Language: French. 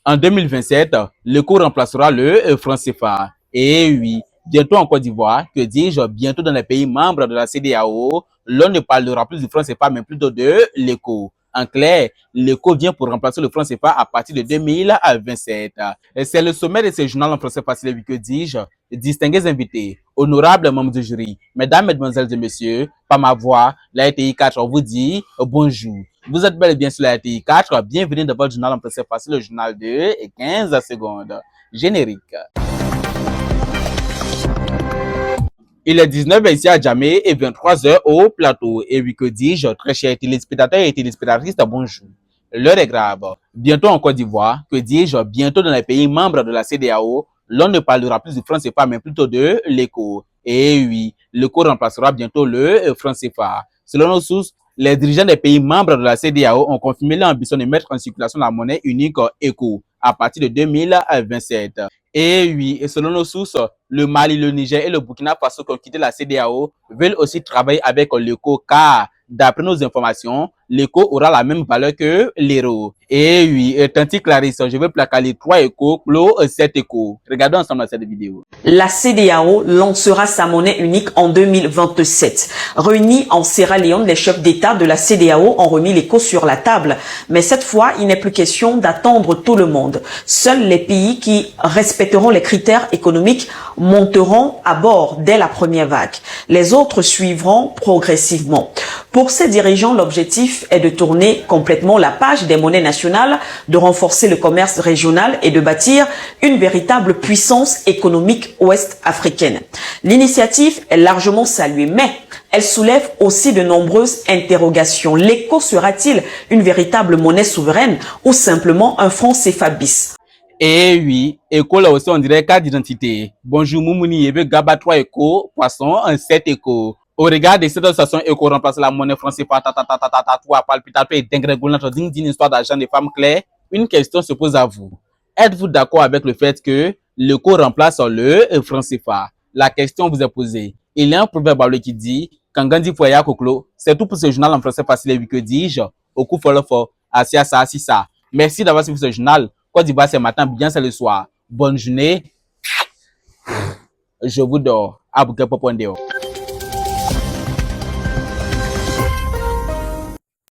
En 2027, l'eco remplacera le franc CFA. Et oui, bientôt en Côte d'Ivoire, que dis-je, bientôt dans les pays membres de la CEDEAO, l'on ne parlera plus du franc CFA, mais plutôt de l'eco. En clair, l'eco vient pour remplacer le franc CFA à partir de 2027. C'est le sommet de ce journal en français facile, que dis-je, distingués invités, honorables membres du jury, mesdames, mesdemoiselles et messieurs, par ma voix, la RTI 4 vous dit bonjour. Vous êtes bel et bien sur la RTI 4, bienvenue dans votre journal en français facile, le journal de 15 secondes. Générique. Il est 19h ici à Djamé et 23h au plateau. Et oui, que dis-je, très chers téléspectateurs et téléspectatrices, bonjour. L'heure est grave. Bientôt en Côte d'Ivoire, que dis-je, bientôt dans les pays membres de la CEDEAO, l'on ne parlera plus du franc CFA, mais plutôt de l'eco. Et oui, l'eco remplacera bientôt le franc CFA. Selon nos sources, les dirigeants des pays membres de la CEDEAO ont confirmé l'ambition de mettre en circulation la monnaie unique ECO à partir de 2027. Et oui, et selon nos sources, le Mali, le Niger et le Burkina Faso qui ont quitté la CEDEAO veulent aussi travailler avec l'ECO car, d'après nos informations, l'ECO aura la même valeur que l'euro. Et oui, Tanti Clarisse, je vais placaler 3 ECO, clos 7 ECO. Regardons ensemble cette vidéo. La CEDEAO lancera sa monnaie unique en 2027. Réunis en Sierra Leone, les chefs d'État de la CEDEAO ont remis l'ECO sur la table. Mais cette fois, il n'est plus question d'attendre tout le monde. Seuls les pays qui respecteront les critères économiques monteront à bord dès la première vague. Les autres suivront progressivement. Pour ces dirigeants, l'objectif est de tourner complètement la page des monnaies nationales, de renforcer le commerce régional et de bâtir une véritable puissance économique ouest-africaine. L'initiative est largement saluée, mais elle soulève aussi de nombreuses interrogations. L'ECO sera-t-il une véritable monnaie souveraine ou simplement un franc CFA bis? Eh oui, ECO là aussi on dirait carte d'identité. Bonjour Moumouni, je veux Gaba 3 ECO, poisson 7 ECO. Au regard de cette association ECO remplace la monnaie française par palpitateur et dégringolant d'une histoire d'argent des femmes claires, une question se pose à vous. Êtes-vous d'accord avec le fait que l'ECO remplace le franc CFA? La question vous est posée. Il y a un proverbe qui dit quand Gandhi Foya Koklo, c'est tout pour ce journal en français facile et que dis-je, au coup follow Asia ça. Merci d'avoir suivi ce journal. Côte d'Ivoire c'est matin, bien c'est le soir. Bonne journée. Je vous dors. Abouke Popondeo.